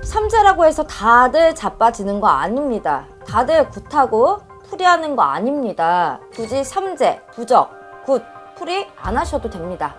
삼재라고 해서 다들 자빠지는 거 아닙니다. 다들 굿하고 풀이하는 거 아닙니다. 굳이 삼재, 부적, 굿, 풀이 안 하셔도 됩니다.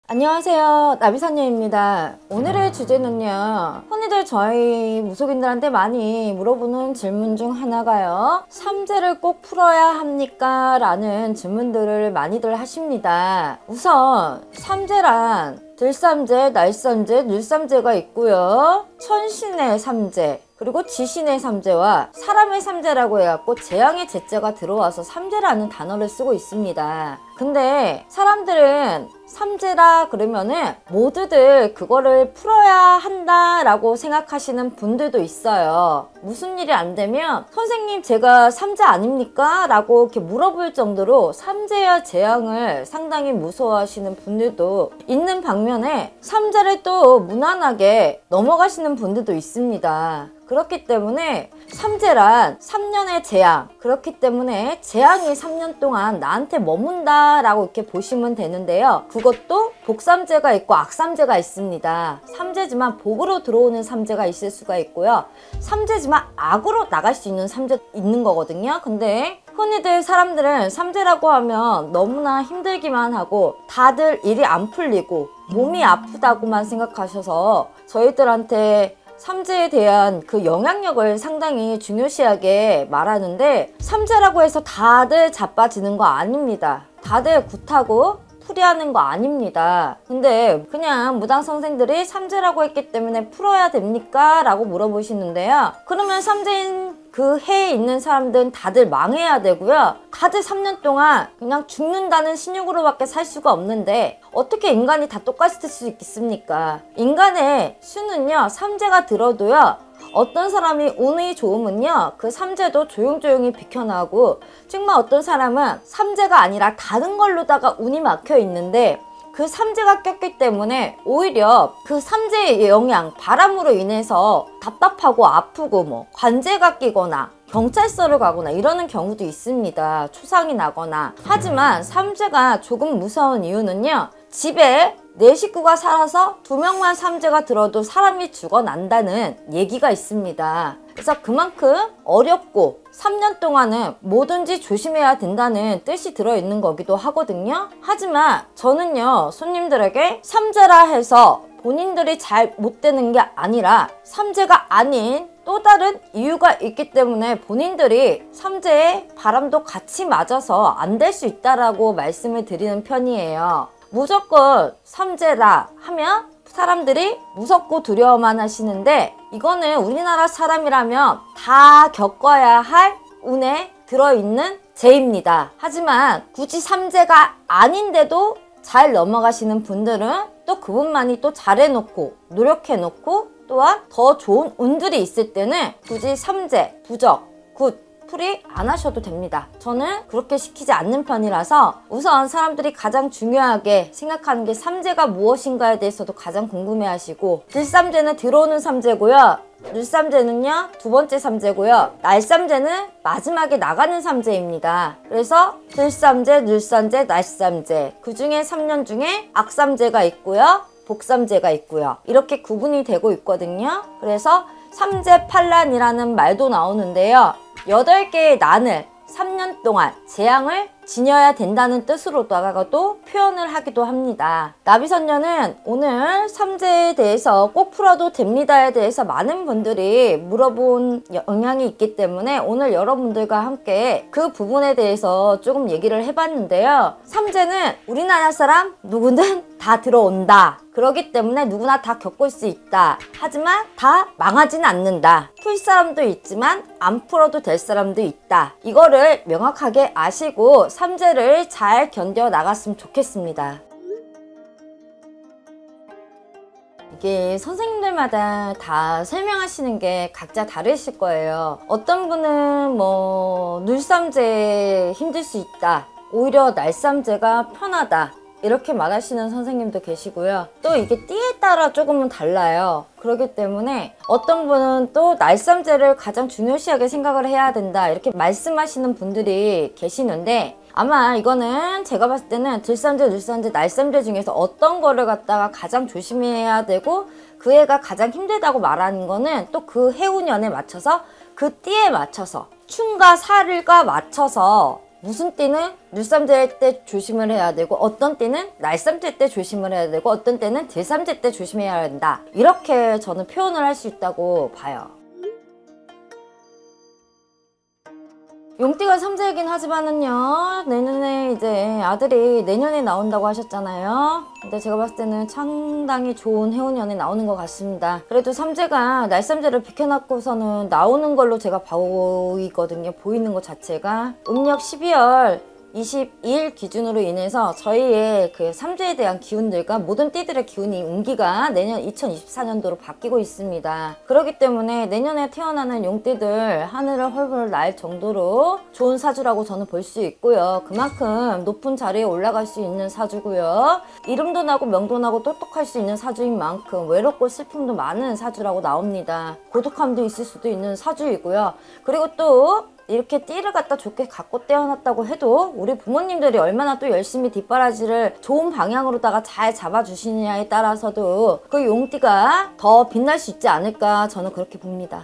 안녕하세요, 나비사녀입니다. 오늘의 주제는요, 흔히들 저희 무속인들한테 많이 물어보는 질문 중 하나가요, 삼재를 꼭 풀어야 합니까? 라는 질문들을 많이들 하십니다. 우선 삼재란 들삼재, 날삼재, 늘삼재가 있고요, 천신의 삼재, 그리고 지신의 삼재와 사람의 삼재라고 해갖고 재앙의 재자가 들어와서 삼재라는 단어를 쓰고 있습니다. 근데 사람들은 삼재라 그러면은 모두들 그거를 풀어야 한다라고 생각하시는 분들도 있어요. 무슨 일이 안 되면 선생님 제가 삼재 아닙니까? 라고 이렇게 물어볼 정도로 삼재와 재앙을 상당히 무서워하시는 분들도 있는 반면에 삼재를 또 무난하게 넘어가시는 분들도 있습니다. 그렇기 때문에 삼재란 3년의 재앙, 그렇기 때문에 재앙이 3년 동안 나한테 머문다 라고 이렇게 보시면 되는데요, 그것도 복삼재가 있고 악삼재가 있습니다. 삼재지만 복으로 들어오는 삼재가 있을 수가 있고요, 삼재지만 악으로 나갈 수 있는 삼재 있는 거거든요. 근데 흔히들 사람들은 삼재라고 하면 너무나 힘들기만 하고 다들 일이 안 풀리고 몸이 아프다고만 생각하셔서 저희들한테 삼재에 대한 그 영향력을 상당히 중요시하게 말하는데, 삼재라고 해서 다들 자빠지는 거 아닙니다. 다들 굿하고 풀이하는 거 아닙니다. 근데 그냥 무당 선생들이 삼재라고 했기 때문에 풀어야 됩니까? 라고 물어보시는데요, 그러면 삼재인 그 해에 있는 사람들은 다들 망해야 되고요, 다들 3년 동안 그냥 죽는다는 신용으로밖에 살 수가 없는데 어떻게 인간이 다 똑같을 수 있겠습니까? 인간의 수는요, 삼재가 들어도요, 어떤 사람이 운이 좋으면요, 그 삼재도 조용조용히 비켜나고, 정말 어떤 사람은 삼재가 아니라 다른 걸로다가 운이 막혀 있는데 그 삼재가 꼈기 때문에 오히려 그 삼재의 영향, 바람으로 인해서 답답하고 아프고 뭐 관제가 끼거나 경찰서를 가거나 이러는 경우도 있습니다. 초상이 나거나. 하지만 삼재가 조금 무서운 이유는요, 집에 내 식구가 살아서 2명만 삼재가 들어도 사람이 죽어난다는 얘기가 있습니다. 그래서 그만큼 어렵고 3년 동안은 뭐든지 조심해야 된다는 뜻이 들어있는 거기도 하거든요. 하지만 저는요, 손님들에게 삼재라 해서 본인들이 잘 못 되는 게 아니라 삼재가 아닌 또 다른 이유가 있기 때문에 본인들이 삼재의 바람도 같이 맞아서 안 될 수 있다라고 말씀을 드리는 편이에요. 무조건 삼재라 하면 사람들이 무섭고 두려워만 하시는데, 이거는 우리나라 사람이라면 다 겪어야 할 운에 들어있는 재입니다. 하지만 굳이 삼재가 아닌데도 잘 넘어가시는 분들은 또 그분만이 또 잘해놓고 노력해놓고 또한 더 좋은 운들이 있을 때는 굳이 삼재, 부적, 굿, 풀이 안 하셔도 됩니다. 저는 그렇게 시키지 않는 편이라서 우선 사람들이 가장 중요하게 생각하는 게 삼재가 무엇인가에 대해서도 가장 궁금해하시고, 들삼재는 들어오는 삼재고요, 늘삼재는요 두 번째 삼재고요, 날삼재는 마지막에 나가는 삼재입니다. 그래서 들삼재, 늘삼재, 날삼재, 그 중에 3년 중에 악삼재가 있고요, 복삼재가 있고요, 이렇게 구분이 되고 있거든요. 그래서 삼재팔란이라는 말도 나오는데요, 8개의 난을 3년 동안 재앙을 지녀야 된다는 뜻으로다가도 표현을 하기도 합니다. 나비선녀는 오늘 삼재에 대해서 꼭 풀어도 됩니다에 대해서 많은 분들이 물어본 영향이 있기 때문에 오늘 여러분들과 함께 그 부분에 대해서 조금 얘기를 해봤는데요, 삼재는 우리나라 사람 누구든 다 들어온다. 그렇기 때문에 누구나 다 겪을 수 있다. 하지만 다 망하진 않는다. 풀 사람도 있지만 안 풀어도 될 사람도 있다. 이거를 명확하게 아시고 삼재를 잘 견뎌 나갔으면 좋겠습니다. 이게 선생님들마다 다 설명하시는 게 각자 다르실 거예요. 어떤 분은 뭐 늘삼재 힘들 수 있다, 오히려 날삼재가 편하다, 이렇게 말하시는 선생님도 계시고요. 또 이게 띠에 따라 조금은 달라요. 그렇기 때문에 어떤 분은 또 날삼재를 가장 중요시하게 생각을 해야 된다, 이렇게 말씀하시는 분들이 계시는데, 아마 이거는 제가 봤을 때는 들삼재, 늘삼재, 날삼재 중에서 어떤 거를 갖다가 가장 조심해야 되고 그 해가 가장 힘들다고 말하는 거는 또 그 해운년에 맞춰서 그 띠에 맞춰서 춘과 살과 맞춰서 무슨 띠는 물삼재 때 조심을 해야 되고 어떤 띠는 날삼재 때 조심을 해야 되고 어떤 때는 들삼재 때 조심해야 한다. 이렇게 저는 표현을 할 수 있다고 봐요. 용띠가 삼재이긴 하지만은요, 내년에 이제 아들이 내년에 나온다고 하셨잖아요. 근데 제가 봤을 때는 상당히 좋은 해운년에 나오는 것 같습니다. 그래도 삼재가 날삼재를 비켜놓고서는 나오는 걸로 제가 보이거든요. 보이는 것 자체가. 음력 12월 22일 기준으로 인해서 저희의 그 삼재에 대한 기운들과 모든 띠들의 기운이 운기가 내년 2024년도로 바뀌고 있습니다. 그렇기 때문에 내년에 태어나는 용띠들 하늘을 헐헐 날 정도로 좋은 사주라고 저는 볼 수 있고요. 그만큼 높은 자리에 올라갈 수 있는 사주고요. 이름도 나고 명도 나고 똑똑할 수 있는 사주인 만큼 외롭고 슬픔도 많은 사주라고 나옵니다. 고독함도 있을 수도 있는 사주이고요. 그리고 또 이렇게 띠를 갖다 좋게 갖고 태어났다고 해도 우리 부모님들이 얼마나 또 열심히 뒷바라지를 좋은 방향으로다가 잘 잡아주시느냐에 따라서도 그 용띠가 더 빛날 수 있지 않을까 저는 그렇게 봅니다.